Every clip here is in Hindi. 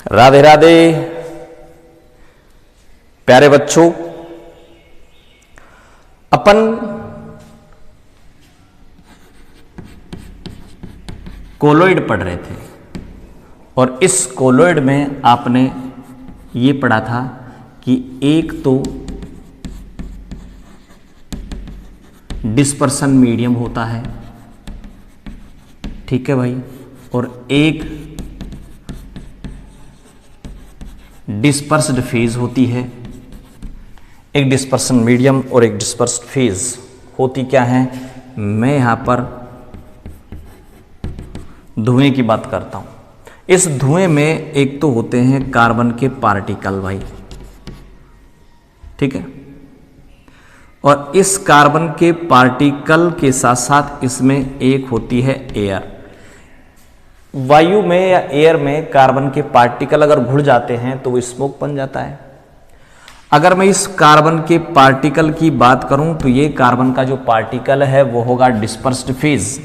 राधे राधे प्यारे बच्चों, अपन कोलोइड पढ़ रहे थे और इस कोलोइड में आपने ये पढ़ा था कि एक तो डिस्पर्सन मीडियम होता है, ठीक है भाई, और एक डिस्पर्स्ड फेज होती है। एक डिस्पर्सन मीडियम और एक डिस्पर्स्ड फेज होती क्या है, मैं यहां पर धुएं की बात करता हूं। इस धुएं में एक तो होते हैं कार्बन के पार्टिकल भाई, ठीक है, और इस कार्बन के पार्टिकल के साथ साथ इसमें एक होती है एयर। वायु में या एयर में कार्बन के पार्टिकल अगर घुल जाते हैं तो वो स्मोक बन जाता है। अगर मैं इस कार्बन के पार्टिकल की बात करूं तो ये कार्बन का जो पार्टिकल है वो होगा डिस्पर्स्ड फेज।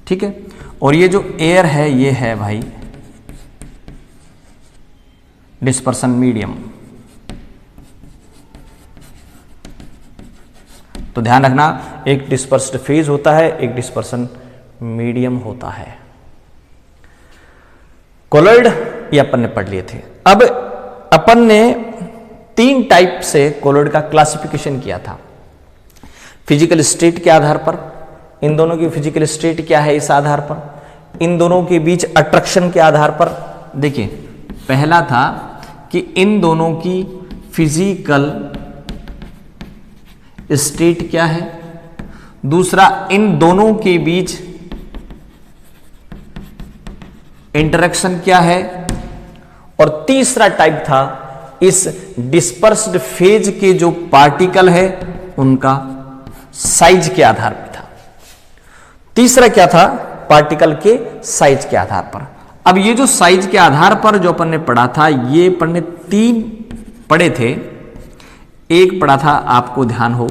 ठीक है, और ये जो एयर है ये है भाई डिस्पर्सन मीडियम। तो ध्यान रखना, एक डिस्पर्स्ड फेज होता है, एक डिस्पर्सन मीडियम होता है। कोलोइड ये अपन ने पढ़ लिए थे। अब अपन ने 3 टाइप से कोलोइड का क्लासिफिकेशन किया था। फिजिकल स्टेट के आधार पर, इन दोनों की फिजिकल स्टेट क्या है इस आधार पर, इन दोनों के बीच अट्रैक्शन के आधार पर। देखिए, पहला था कि इन दोनों की फिजिकल स्टेट क्या है, दूसरा इन दोनों के बीच इंटरेक्शन क्या है, और तीसरा टाइप था इस डिस्पर्स्ड फेज के जो पार्टिकल है उनका साइज के आधार पर था। तीसरा क्या था, पार्टिकल के साइज के आधार पर। अब ये जो साइज के आधार पर जो अपन ने पढ़ा था, ये अपन ने 3 पढ़े थे। एक पढ़ा था, आपको ध्यान हो,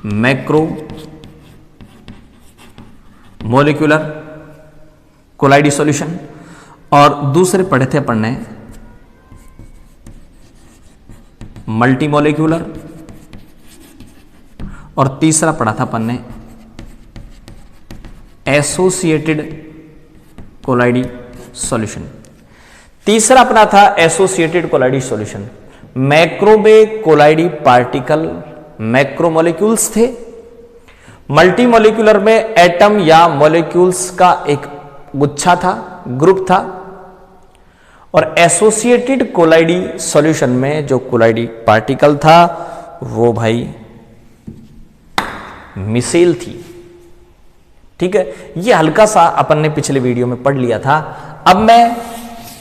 मैक्रो मॉलिक्यूलर कोलाइडी सॉल्यूशन, और दूसरे पढ़े थे अपन ने मल्टी मॉलिक्यूलर, और तीसरा पढ़ा था अपन ने एसोसिएटेड कोलाइडी सॉल्यूशन। तीसरा अपना था एसोसिएटेड कोलाइडी सॉल्यूशन। मैक्रो में कोलाइडी पार्टिकल मैक्रोमोलिक्यूल्स थे, मल्टी मॉलिक्यूलर में एटम या मॉलिक्यूल्स का एक गुच्छा था, ग्रुप था, और एसोसिएटेड कोलाइडी सॉल्यूशन में जो कोलाइडी पार्टिकल था वो भाई मिसेल थी। ठीक है, ये हल्का सा अपन ने पिछले वीडियो में पढ़ लिया था। अब मैं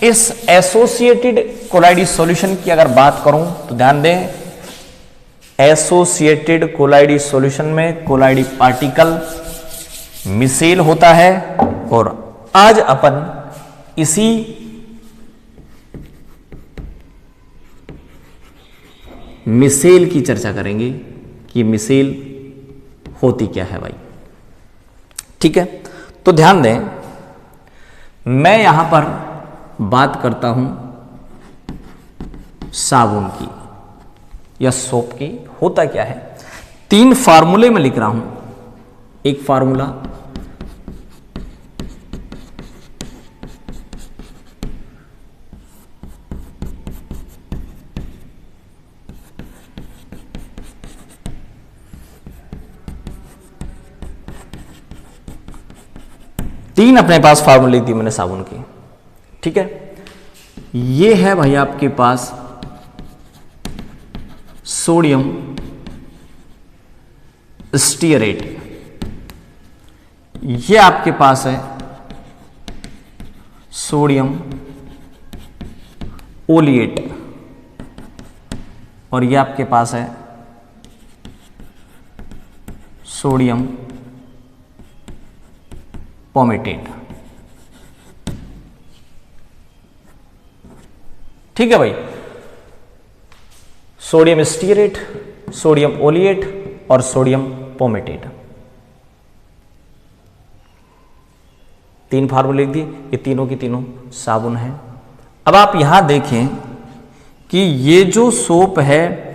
इस एसोसिएटेड कोलाइडी सॉल्यूशन की अगर बात करूं तो ध्यान दें, एसोसिएटेड कोलाइडी सॉल्यूशन में कोलाइडी पार्टिकल मिसेल होता है, और आज अपन इसी मिसेल की चर्चा करेंगे कि मिसेल होती क्या है भाई। ठीक है, तो ध्यान दें, मैं यहां पर बात करता हूं साबुन की या सोप की। होता क्या है, 3 फार्मूले में लिख रहा हूं। एक फार्मूला तीन अपने पास फार्मूले दी मैंने साबुन की। ठीक है, ये है भाई आपके पास सोडियम स्टीयरेट, ये आपके पास है सोडियम ओलिएट, और ये आपके पास है सोडियम पोमेटेट। ठीक है भाई, सोडियम स्टीयरेट, सोडियम ओलिएट और सोडियम पोमेटेट। 3 फार्मूले लिख दिए, ये तीनों की तीनों साबुन है। अब आप यहां देखें कि ये जो सोप है,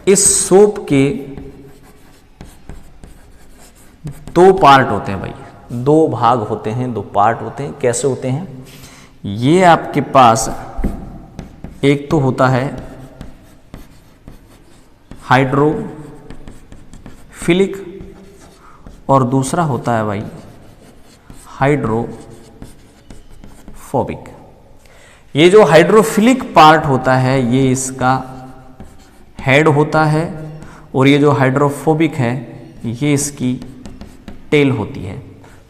इस सोप के 2 पार्ट होते हैं भाई, 2 भाग होते हैं, 2 पार्ट होते हैं। कैसे होते हैं? ये आपके पास एक तो होता है हाइड्रोफिलिक और दूसरा होता है भाई हाइड्रोफोबिक। ये जो हाइड्रोफिलिक पार्ट होता है ये इसका हेड होता है, और ये जो हाइड्रोफोबिक है ये इसकी टेल होती है।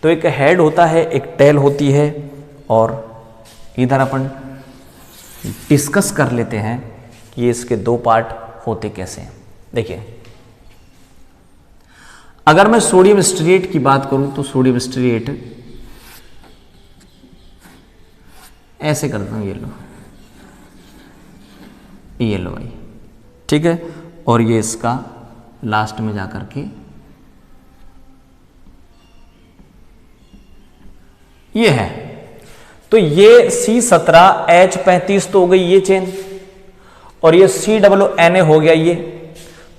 तो एक हेड होता है, एक टेल होती है, और इधर अपन डिस्कस कर लेते हैं कि ये इसके 2 पार्ट होते कैसे हैं। देखिए, अगर मैं सोडियम स्टीरेट की बात करूं तो सोडियम स्टीरेट ऐसे करता हूं, ये लो भाई, ठीक है, और ये इसका लास्ट में जाकर के ये है। तो ये C17H35 तो हो गई ये चेन, और ये COONA हो गया ये।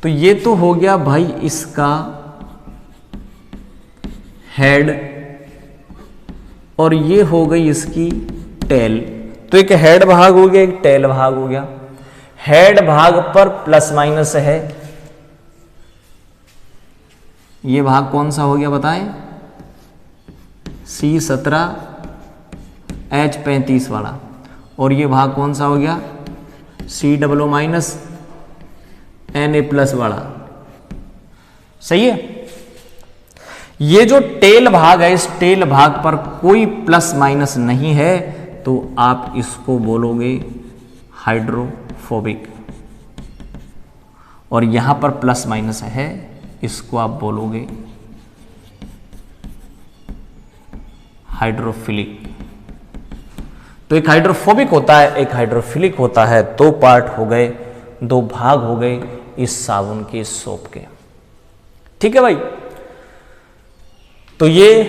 तो ये तो हो गया भाई इसका हेड, और ये हो गई इसकी टेल। तो एक हेड भाग हो गया, एक टेल भाग हो गया। हेड भाग पर प्लस माइनस है, ये भाग कौन सा हो गया बताएं? C17H35 वाला। और ये भाग कौन सा हो गया? COO- वाला। सही है। ये जो टेल भाग है, इस टेल भाग पर कोई प्लस माइनस नहीं है, तो आप इसको बोलोगे हाइड्रोफोबिक। और यहां पर प्लस माइनस है, इसको आप बोलोगे हाइड्रोफिलिक। तो एक हाइड्रोफोबिक होता है, एक हाइड्रोफिलिक होता है। 2 पार्ट हो गए, 2 भाग हो गए इस साबुन के, इस सोप के। ठीक है भाई। तो ये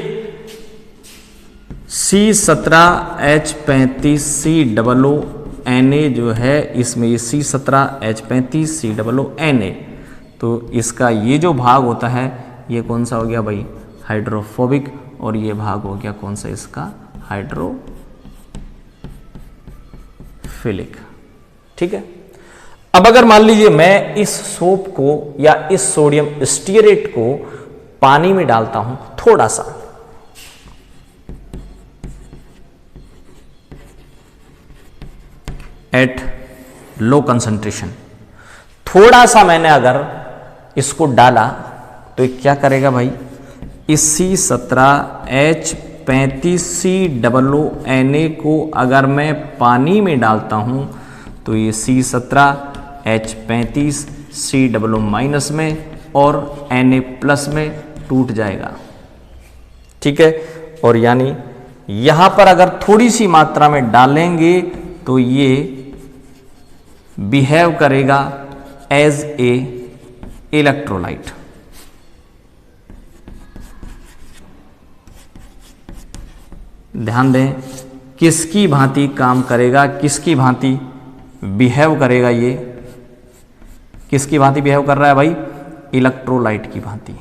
C17H35COONA जो है, इसमें ये C17H35COONA, तो इसका ये जो भाग होता है ये कौन सा हो गया भाई? हाइड्रोफोबिक। और ये भाग हो गया कौन सा इसका? हाइड्रोफिलिक। ठीक है। अब अगर मान लीजिए मैं इस सोप को या इस सोडियम स्टीयरेट को पानी में डालता हूं थोड़ा सा, एट लो कंसंट्रेशन, थोड़ा सा मैंने अगर इसको डाला तो ये क्या करेगा भाई? इस C17H35COONA को अगर मैं पानी में डालता हूं तो ये C17H35C- में और Na+ में टूट जाएगा। ठीक है। और यानी यहां पर अगर थोड़ी सी मात्रा में डालेंगे तो ये बिहेव करेगा एज ए इलेक्ट्रोलाइट। ध्यान दें, किसकी भांति काम करेगा, किसकी भांति बिहेव करेगा? ये किसकी भांति बिहेव कर रहा है भाई? इलेक्ट्रोलाइट की भांति।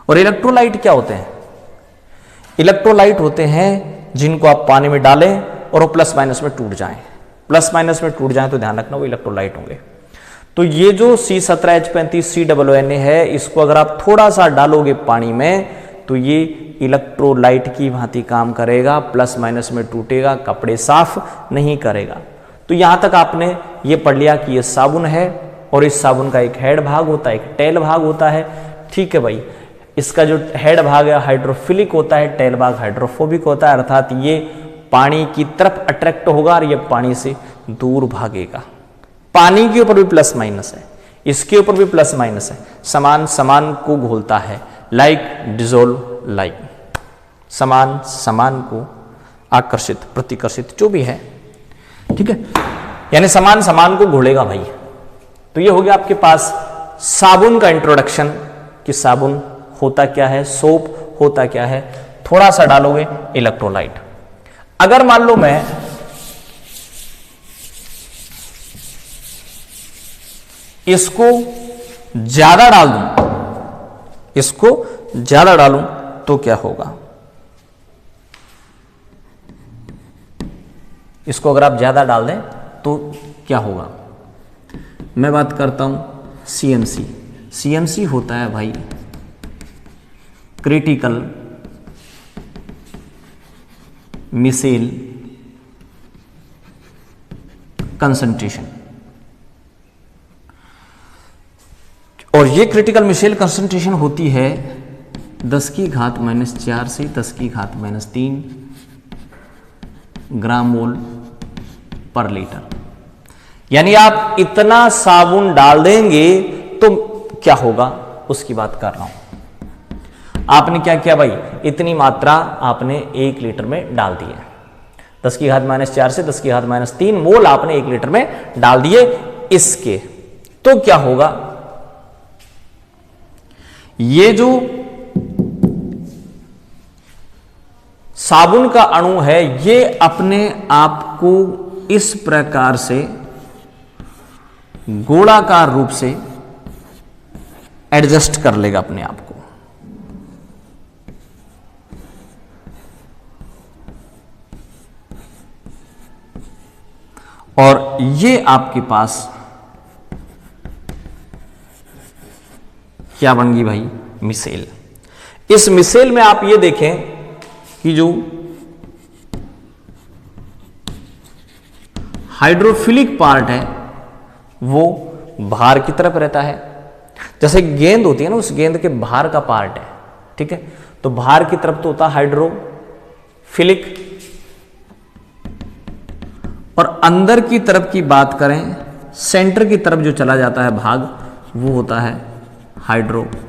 और इलेक्ट्रोलाइट क्या होते हैं? इलेक्ट्रोलाइट होते हैं जिनको आप पानी में डालें और वो प्लस माइनस में टूट जाएं। प्लस माइनस में टूट जाएं तो ध्यान रखना वो इलेक्ट्रोलाइट होंगे। तो ये जो C17H35COONA है, इसको अगर आप थोड़ा सा डालोगे पानी में तो ये इलेक्ट्रोलाइट की भांति काम करेगा, प्लस माइनस में टूटेगा, कपड़े साफ नहीं करेगा। तो यहां तक आपने ये पढ़ लिया कि ये साबुन है और इस साबुन का एक हेड भाग होता है, एक टेल भाग होता है। ठीक है भाई। इसका जो हेड भाग है हाइड्रोफिलिक होता है, टेल भाग हाइड्रोफोबिक होता है, अर्थात ये पानी की तरफ अट्रैक्ट होगा और ये पानी से दूर भागेगा। पानी के ऊपर भी प्लस माइनस है, इसके ऊपर भी प्लस माइनस है, समान समान को घोलता है, लाइक डिजोल्व लाइक, समान समान को आकर्षित प्रतिकर्षित जो भी है। ठीक है, यानी समान समान को घोलेगा भाई। तो ये हो गया आपके पास साबुन का इंट्रोडक्शन कि साबुन होता क्या है, सोप होता क्या है। थोड़ा सा डालोगे इलेक्ट्रोलाइट, अगर मान लो मैं इसको ज्यादा डाल दूं, इसको ज्यादा डालूं तो क्या होगा? इसको अगर आप ज्यादा डाल दें तो क्या होगा? मैं बात करता हूं सीएमसी। सीएमसी होता है भाई क्रिटिकल मिसेल कंसंट्रेशन। और ये क्रिटिकल मिसेल कंसंट्रेशन होती है 10 की घात -4 से 10 की घात -3 ग्राम मोल पर लीटर। यानी आप इतना साबुन डाल देंगे तो क्या होगा उसकी बात कर रहा हूं। आपने क्या किया भाई, इतनी मात्रा आपने 1 लीटर में डाल दी है। 10 की घात -4 से 10 की घात -3 मोल आपने 1 लीटर में डाल दिए इसके, तो क्या होगा? ये जो साबुन का अणु है ये अपने आप को इस प्रकार से गोलाकार रूप से एडजस्ट कर लेगा अपने आप को। और ये आपके पास क्या बन गई भाई? मिसेल। इस मिसेल में आप ये देखें कि जो हाइड्रोफिलिक पार्ट है वो बाहर की तरफ रहता है। जैसे गेंद होती है ना, उस गेंद के बाहर का पार्ट है, ठीक है, तो बाहर की तरफ तो होता है हाइड्रोफिलिक, और अंदर की तरफ की बात करें, सेंटर की तरफ जो चला जाता है भाग, वो होता है हाइड्रोफोबिक।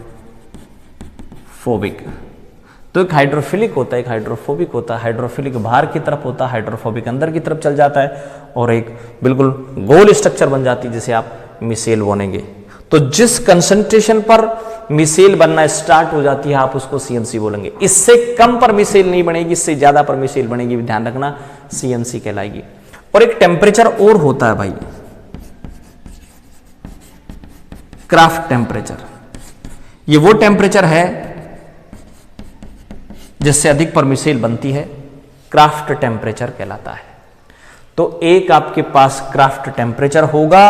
तो एक हाइड्रोफिलिक होता है, एक हाइड्रोफोबिक होता है। हाइड्रोफिलिक बाहर की तरफ होता है, हाइड्रोफोबिक अंदर की तरफ चल जाता है, और एक बिल्कुल गोल स्ट्रक्चर बन जाती है जिसे आप मिसेल बोलेंगे। तो जिस कंसंट्रेशन पर मिसेल बनना स्टार्ट हो जाती है आप उसको सीएमसी बोलेंगे। इससे कम पर मिसेल नहीं बनेगी, इससे ज्यादा पर मिसेल बनेगी, ध्यान रखना, सीएमसी कहलाएगी। और एक टेम्परेचर और होता है भाई, क्राफ्ट टेम्परेचर। ये वो टेम्परेचर है जिससे अधिक पर मिसेल बनती है, क्राफ्ट टेम्परेचर कहलाता है। तो एक आपके पास क्राफ्ट टेम्परेचर होगा,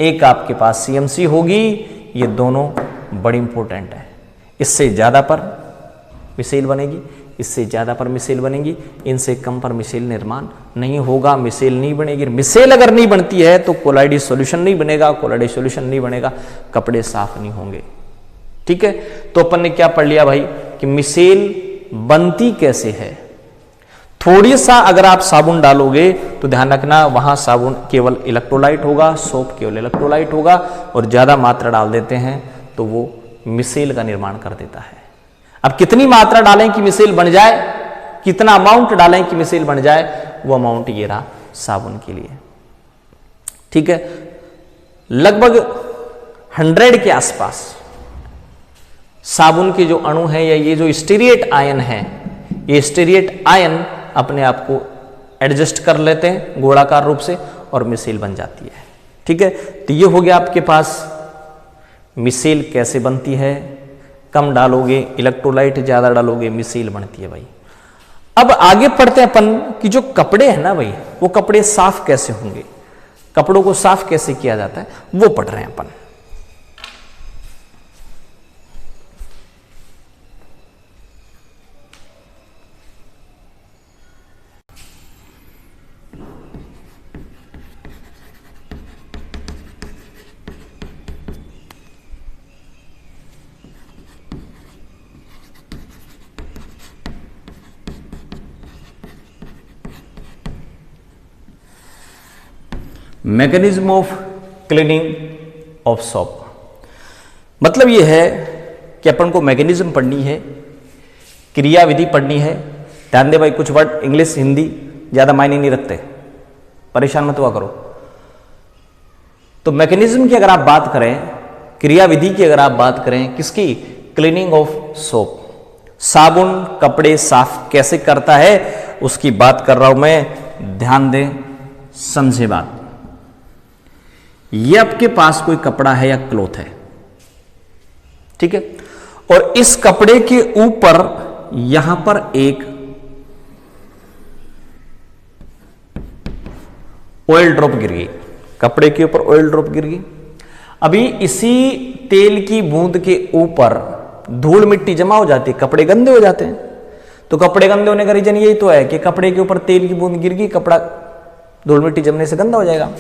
एक आपके पास सीएमसी होगी, ये दोनों बड़ी इंपॉर्टेंट है। इससे ज्यादा पर मिसेल बनेगी, इससे ज्यादा पर मिसेल बनेगी, इनसे कम पर मिसेल निर्माण नहीं होगा, मिसेल नहीं बनेगी। मिसेल अगर नहीं बनती है तो कोलाइडी सॉल्यूशन नहीं बनेगा, कोलाइडी सॉल्यूशन नहीं बनेगा, कपड़े साफ नहीं होंगे, ठीक है। तो अपन ने क्या पढ़ लिया भाई कि मिसेल बनती कैसे है। थोड़ी सा अगर आप साबुन डालोगे तो ध्यान रखना वहां साबुन केवल इलेक्ट्रोलाइट होगा, सोप केवल इलेक्ट्रोलाइट होगा, और ज्यादा मात्रा डाल देते हैं तो वो मिसेल का निर्माण कर देता है। अब कितनी मात्रा डालें कि मिसेल बन जाए, कितना अमाउंट डालें कि मिसेल बन जाए, वो अमाउंट ये रहा साबुन के लिए, ठीक है। लगभग 100 के आसपास साबुन के जो अणु है या ये जो स्टीरिएट आयन है, ये स्टीरिएट आयन अपने आप को एडजस्ट कर लेते हैं गोलाकार रूप से और मिसेल बन जाती है, ठीक है। तो ये हो गया आपके पास मिसेल कैसे बनती है। कम डालोगे इलेक्ट्रोलाइट, ज्यादा डालोगे मिसेल बनती है भाई। अब आगे पढ़ते हैं अपन कि जो कपड़े हैं ना भाई, वो कपड़े साफ कैसे होंगे, कपड़ों को साफ कैसे किया जाता है, वो पढ़ रहे हैं अपन। Mechanism of cleaning of soap, मतलब यह है कि अपन को मैकेनिज्म पढ़नी है, क्रियाविधि पढ़नी है। ध्यान दे भाई, कुछ वर्ड इंग्लिश हिंदी ज्यादा मायने नहीं रखते, परेशान मत हुआ करो। तो मैकेनिज्म की अगर आप बात करें, क्रियाविधि की अगर आप बात करें, किसकी, क्लीनिंग ऑफ सोप, साबुन कपड़े साफ कैसे करता है, उसकी बात कर रहा हूं मैं, ध्यान दें, समझे बात। ये आपके पास कोई कपड़ा है या क्लॉथ है, ठीक है, और इस कपड़े के ऊपर यहां पर एक ऑयल ड्रॉप गिर गई, कपड़े के ऊपर ऑयल ड्रॉप गिर गई। अभी इसी तेल की बूंद के ऊपर धूल मिट्टी जमा हो जाती है, कपड़े गंदे हो जाते हैं। तो कपड़े गंदे होने का रीजन यही तो है कि कपड़े के ऊपर तेल की बूंद गिर गई, कपड़ा धूल मिट्टी जमने से गंदा हो जाएगा।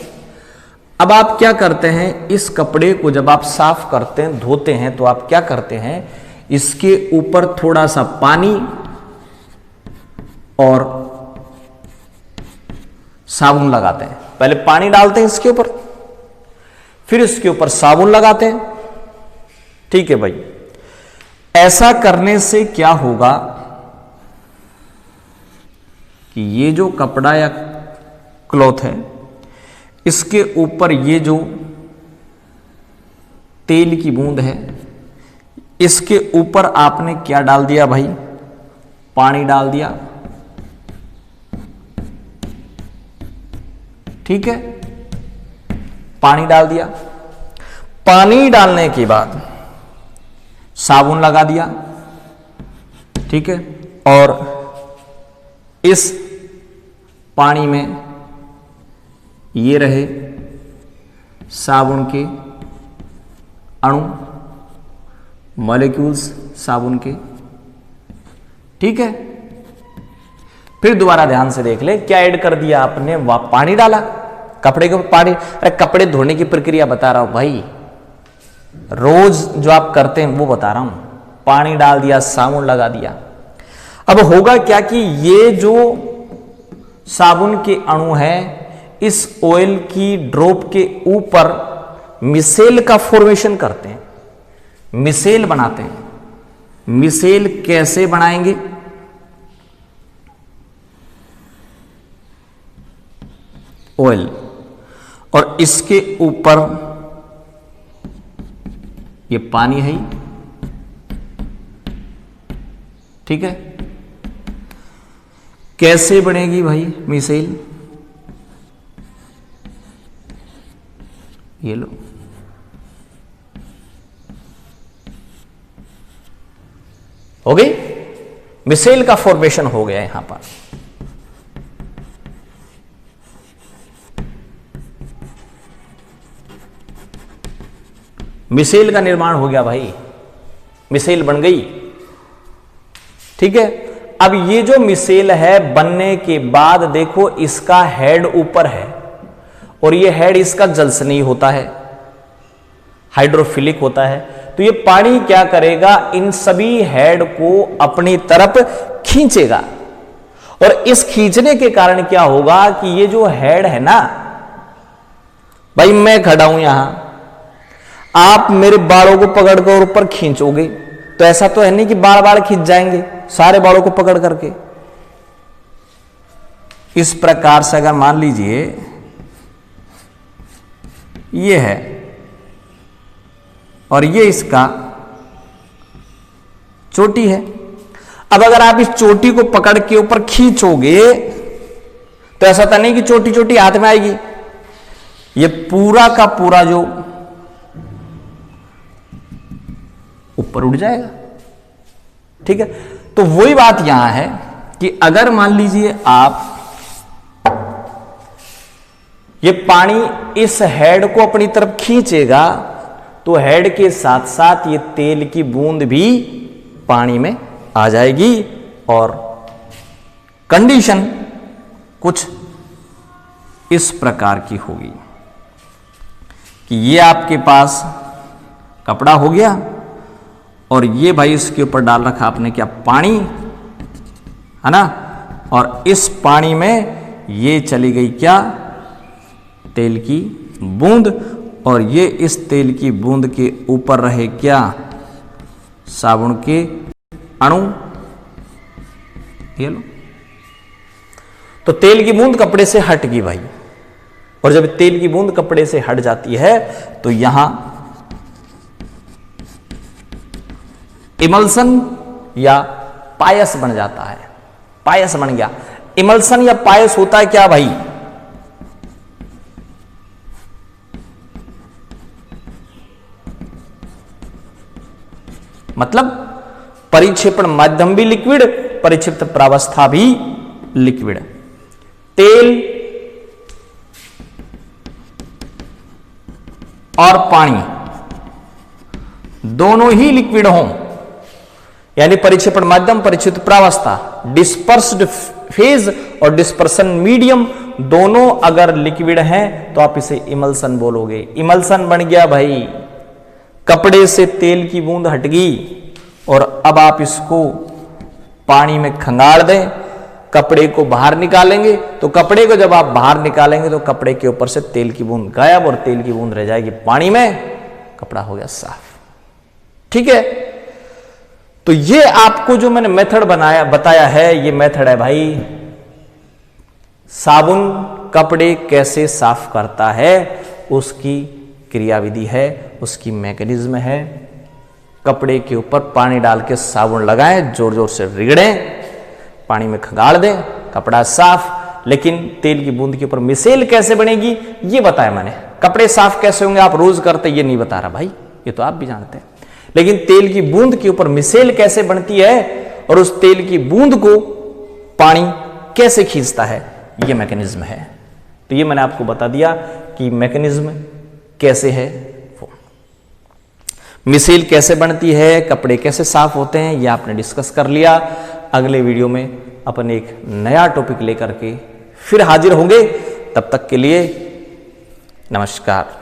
अब आप क्या करते हैं, इस कपड़े को जब आप साफ करते हैं, धोते हैं, तो आप क्या करते हैं, इसके ऊपर थोड़ा सा पानी और साबुन लगाते हैं। पहले पानी डालते हैं इसके ऊपर, फिर इसके ऊपर साबुन लगाते हैं, ठीक है भाई। ऐसा करने से क्या होगा कि ये जो कपड़ा या क्लॉथ है, इसके ऊपर ये जो तेल की बूंद है, इसके ऊपर आपने क्या डाल दिया भाई, पानी डाल दिया, ठीक है, पानी डाल दिया। पानी डालने के बाद साबुन लगा दिया, ठीक है, और इस पानी में ये रहे साबुन के अणु, मॉलिक्यूल्स साबुन के, ठीक है। फिर दोबारा ध्यान से देख ले, क्या ऐड कर दिया आपने, पानी डाला कपड़े के ऊपर पानी। अरे कपड़े धोने की प्रक्रिया बता रहा हूं भाई, रोज जो आप करते हैं वो बता रहा हूं। पानी डाल दिया, साबुन लगा दिया। अब होगा क्या कि ये जो साबुन के अणु है, इस ऑयल की ड्रॉप के ऊपर मिसेल का फॉर्मेशन करते हैं, मिसेल बनाते हैं। मिसेल कैसे बनाएंगे, ऑयल, और इसके ऊपर ये पानी है, ठीक है। कैसे बनेगी भाई मिसेल, ये लो, हो गई मिसेल का फॉर्मेशन हो गया यहां पर। मिसेल का निर्माण हो गया भाई, मिसेल बन गई, ठीक है। अब ये जो मिसेल है बनने के बाद देखो, इसका हेड ऊपर है और ये हेड इसका जलसनीय होता है, हाइड्रोफिलिक होता है। तो ये पानी क्या करेगा, इन सभी हेड को अपनी तरफ खींचेगा, और इस खींचने के कारण क्या होगा कि ये जो हेड है ना भाई, मैं खड़ा हूं यहां, आप मेरे बालों को पकड़कर ऊपर खींचोगे, तो ऐसा तो है नहीं कि बार बार खींच जाएंगे सारे बालों को पकड़ करके। इस प्रकार से अगर मान लीजिए ये है और ये इसका चोटी है, अब अगर आप इस चोटी को पकड़ के ऊपर खींचोगे तो ऐसा तो नहीं कि चोटी चोटी हाथ में आएगी, ये पूरा का पूरा जो ऊपर उठ जाएगा, ठीक है। तो वही बात यहां है कि अगर मान लीजिए आप ये पानी इस हेड को अपनी तरफ खींचेगा, तो हेड के साथ साथ ये तेल की बूंद भी पानी में आ जाएगी, और कंडीशन कुछ इस प्रकार की होगी कि ये आपके पास कपड़ा हो गया, और ये भाई इसके ऊपर डाल रखा आपने क्या, पानी, है ना, और इस पानी में ये चली गई क्या, तेल की बूंद, और ये इस तेल की बूंद के ऊपर रहे क्या, साबुन के अणु, ये लो। तो तेल की बूंद कपड़े से हट गई भाई, और जब तेल की बूंद कपड़े से हट जाती है तो यहां इमल्सन या पायस बन जाता है, पायस बन गया। इमल्सन या पायस होता है क्या भाई? मतलब परिक्षेपण माध्यम भी लिक्विड, परिक्षिप्त प्रावस्था भी लिक्विड। तेल और पानी दोनों ही लिक्विड हों, यानी परिक्षेपण माध्यम, परिक्षिप्त प्रावस्था, डिस्पर्स्ड फेज और डिस्पर्सन मीडियम दोनों अगर लिक्विड हैं तो आप इसे इमल्सन बोलोगे। इमल्सन बन गया भाई, कपड़े से तेल की बूंद हट गई और अब आप इसको पानी में खंगाल दें, कपड़े को बाहर निकालेंगे, तो कपड़े को जब आप बाहर निकालेंगे तो कपड़े के ऊपर से तेल की बूंद गायब और तेल की बूंद रह जाएगी पानी में, कपड़ा हो गया साफ। ठीक है, तो ये आपको जो मैंने मेथड बताया है, ये मेथड है भाई साबुन कपड़े कैसे साफ करता है, उसकी क्रियाविधि है, उसकी मैकेनिज्म है। कपड़े के ऊपर पानी डाल के साबुन लगाएं, जोर जोर से रिगड़ें, पानी में खंगाल दें, कपड़ा साफ। लेकिन तेल की बूंद के ऊपर मिसेल कैसे बनेगी ये बताया मैंने। कपड़े साफ कैसे होंगे आप रोज करते, ये नहीं बता रहा भाई, ये तो आप भी जानते हैं। लेकिन तेल की बूंद के ऊपर मिसेल कैसे बनती है और उस तेल की बूंद को पानी कैसे खींचता है, ये मैकेनिज्म है। तो ये मैंने आपको बता दिया कि मैकेनिज्म कैसे है, वो मिसेल कैसे बनती है, कपड़े कैसे साफ होते हैं, ये आपने डिस्कस कर लिया। अगले वीडियो में अपन एक नया टॉपिक लेकर के फिर हाजिर होंगे। तब तक के लिए नमस्कार।